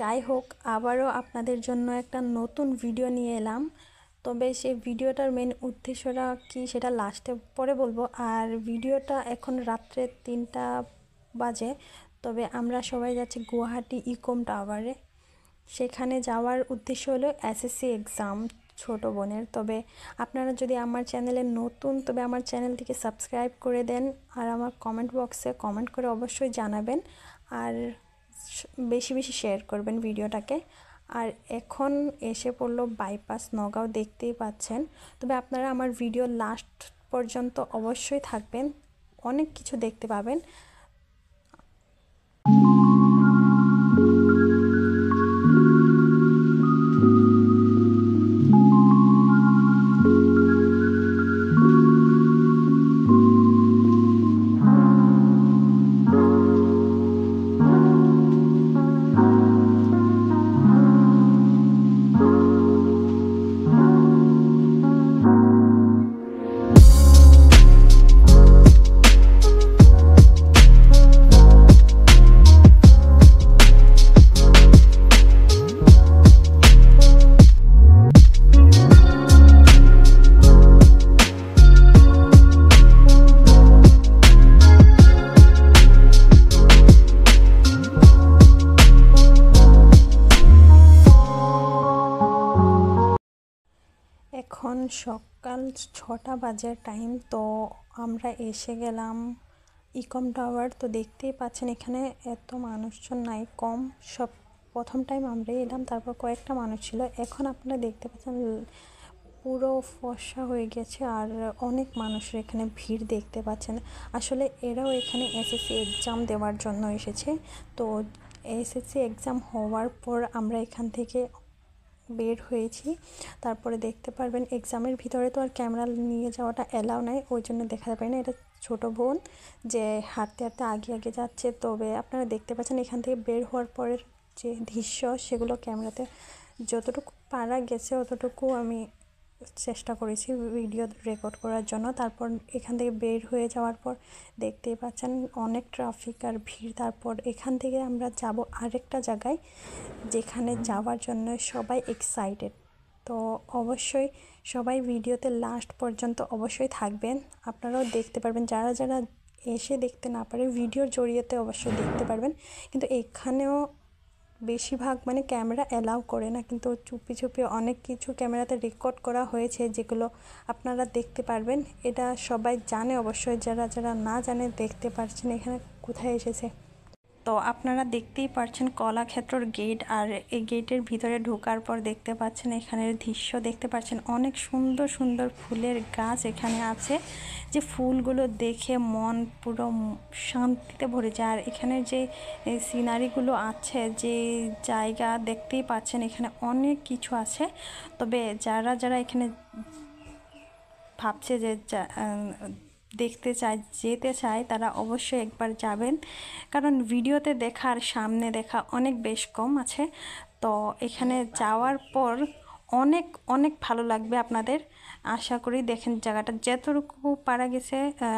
যাই হোক আবারও আপনাদের জন্য একটা নতুন ভিডিও নিয়ে এলাম। তবে সেই ভিডিওটার মেন উদ্দেশ্যটা কি সেটা লাস্টে পরে বলবো। আর ভিডিওটা এখন রাত্রে 3টা বাজে। তবে আমরা সবাই যাচ্ছি গুয়াহাটি ইকম টাওয়ারে। সেখানে যাওয়ার উদ্দেশ্য হলো এসএসসি এক্সাম ছোট বোনের। তবে আপনারা যদি আমার চ্যানেলে নতুন তবে আমার চ্যানেলটিকে সাবস্ক্রাইব করে দেন আর আমার কমেন্ট বক্সে কমেন্ট করে অবশ্যই জানাবেন আর বেশি বেশি শেয়ার করবেন ভিডিওটাকে। আর এখন এসে পড়লো বাইপাস নগাঁও, দেখতেই পাচ্ছেন। তবে আপনারা আমার ভিডিও লাস্ট পর্যন্ত অবশ্যই থাকবেন, অনেক কিছু দেখতে পাবেন। এখন সকাল 6টা বাজে টাইম। তো আমরা এসে গেলাম ইকম টাওয়ার। তো দেখতেই পাচ্ছেন এখানে এত মানুষজন নাই, কম। সব প্রথম টাইম আমরাই এলাম, তারপর কয়েকটা মানুষ ছিল। এখন আপনারা দেখতে পাচ্ছেন পুরো ফর্সা হয়ে গেছে আর অনেক মানুষের এখানে ভিড় দেখতে পাচ্ছেন। আসলে এরাও এখানে এসএসসি এক্সাম দেওয়ার জন্য এসেছে। তো এসএসসি এক্সাম হওয়ার পর আমরা এখান থেকে বের হয়েছি। তারপরে দেখতে পারবেন এক্সামের ভিতরে তো আর ক্যামেরা নিয়ে যাওয়াটা অ্যালাউ নাই, ওই জন্য দেখাতে পারি না। এটা ছোট বোন যে হাঁটতে হাঁটতে আগে আগে যাচ্ছে। তবে আপনারা দেখতে পাচ্ছেন এখান থেকে বের হওয়ার পরের যে দৃশ্য সেগুলো ক্যামেরাতে যতটুকু পারা গেছে অতটুকু আমি চেষ্টা করেছি ভিডিও রেকর্ড করার জন্য। তারপর এখান থেকে বের হয়ে যাওয়ার পর দেখতেই পাচ্ছেন অনেক ট্রাফিক আর ভিড়। তারপর এখান থেকে আমরা যাব আরেকটা জায়গায়, যেখানে যাওয়ার জন্য সবাই এক্সাইটেড। তো অবশ্যই সবাই ভিডিওতে লাস্ট পর্যন্ত অবশ্যই থাকবেন, আপনারাও দেখতে পারবেন। যারা যারা এসে দেখতে না পারে ভিডিওর জড়িয়েতে অবশ্যই দেখতে পারবেন। কিন্তু এখানেও বেশিরভাগ ক্যামেরা অ্যালাউ করে না, কিন্তু চুপি চুপি অনেক কিছু ক্যামেরাতে রেকর্ড করা হয়েছে যেগুলো আপনারা দেখতে পারবেন। এটা সবাই জানে অবশ্যই, যারা যারা না জানে দেখতে পারছেন এখানে কোথায় এসেছে। তো আপনারা দেখতেই পাচ্ছেন কলাক্ষেত্রর গেট, আর এই গেটের ভিতরে ঢোকার পর দেখতে পাচ্ছেন এখানের দৃশ্য দেখতে পাচ্ছেন অনেক সুন্দর সুন্দর ফুলের গাছ এখানে আছে, যে ফুলগুলো দেখে মন পুরো শান্তিতে ভরে যায়। আর এখানের যে সিনারিগুলো আছে, যে জায়গা দেখতেই পাচ্ছেন এখানে অনেক কিছু আছে। তবে যারা যারা এখানে ভাবছে যে দেখতে চায়, যেতে চায়, তারা অবশ্যই একবার যাবেন, কারণ ভিডিওতে দেখা আর সামনে দেখা অনেক বেশ কম আছে। তো এখানে যাওয়ার পর অনেক অনেক ভালো লাগবে আপনাদের। আশা করি দেখেন জায়গাটা যতটুকু পারা গেছে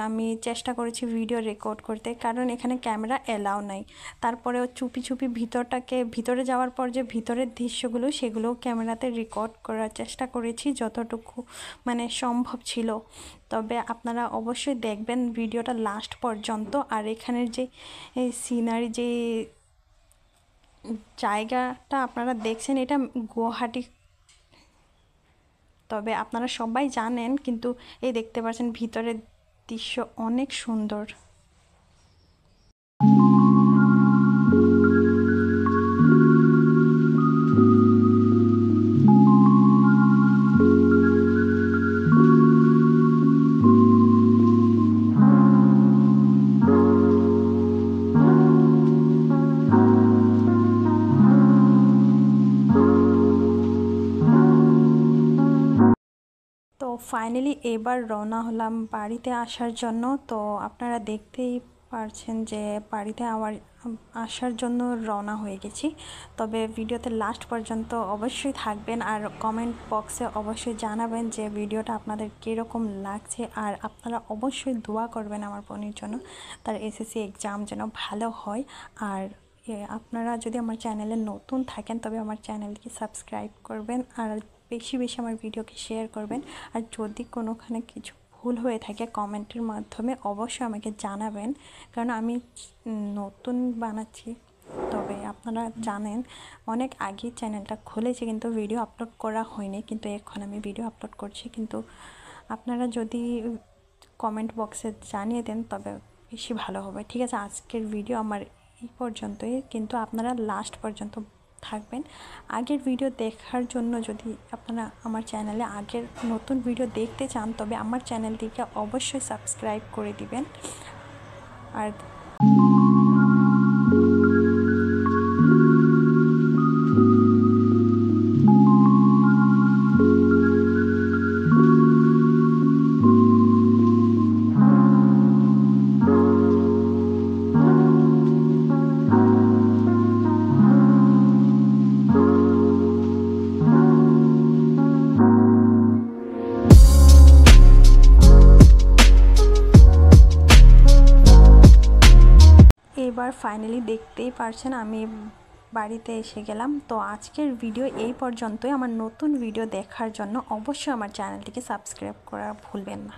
আমি চেষ্টা করেছি ভিডিও রেকর্ড করতে, কারণ এখানে ক্যামেরা অ্যালাউ নাই। তারপরেও চুপি চুপি ভিতরে যাওয়ার পর যে ভিতরের দৃশ্যগুলো সেগুলোও ক্যামেরাতে রেকর্ড করার চেষ্টা করেছি যতটুকু সম্ভব ছিল। তবে আপনারা অবশ্যই দেখবেন ভিডিওটা লাস্ট পর্যন্ত। আর এখানের যে সিনারি, যে জায়গাটা আপনারা দেখছেন, এটা গুয়াহাটি। তবে আপনারা সবাই জানেন, কিন্তু এই দেখতে পাচ্ছেন ভিতরের দৃশ্য অনেক সুন্দর। তো ফাইনালি এবার রওনা হলাম বাড়িতে আসার জন্য। তো আপনারা দেখতেই পারছেন যে বাড়িতে আসার জন্য রওনা হয়ে গেছি। তবে ভিডিওতে লাস্ট পর্যন্ত অবশ্যই থাকবেন আর কমেন্ট বক্সে অবশ্যই জানাবেন যে ভিডিওটা আপনাদের কীরকম লাগছে। আর আপনারা অবশ্যই দোয়া করবেন আমার বোনের জন্য, তার এসএসসি এক্সাম যেন ভালো হয়। আর আপনারা যদি আমার চ্যানেলে নতুন থাকেন তবে আমার চ্যানেলটিকে সাবস্ক্রাইব করবেন আর বেশি বেশি আমার ভিডিওকে শেয়ার করবেন। আর যদি কোনোখানে কিছু ভুল হয়ে থাকে কমেন্টের মাধ্যমে অবশ্যই আমাকে জানাবেন, কারণ আমি নতুন বানাচ্ছি। তবে আপনারা জানেন অনেক আগে চ্যানেলটা খুলেছে কিন্তু ভিডিও আপলোড করা হয়নি, কিন্তু এখন আমি ভিডিও আপলোড করছি। কিন্তু আপনারা যদি কমেন্ট বক্সে জানিয়ে দেন তবে বেশি ভালো হবে। ঠিক আছে, আজকের ভিডিও আমার এই পর্যন্তই, কিন্তু আপনারা লাস্ট পর্যন্ত থাকবেন। আগের ভিডিও দেখার জন্য যদি আপনারা আমার চ্যানেলে আগের নতুন ভিডিও দেখতে চান তবে আমার চ্যানেলটিকে অবশ্যই সাবস্ক্রাইব করে দিবেন। আর এবার ফাইনালি দেখতেই পারছেন আমি বাড়িতে এসে গেলাম। তো আজকের ভিডিও এই পর্যন্তই। আমার নতুন ভিডিও দেখার জন্য অবশ্যই আমার চ্যানেলটিকে সাবস্ক্রাইব করা ভুলবেন না।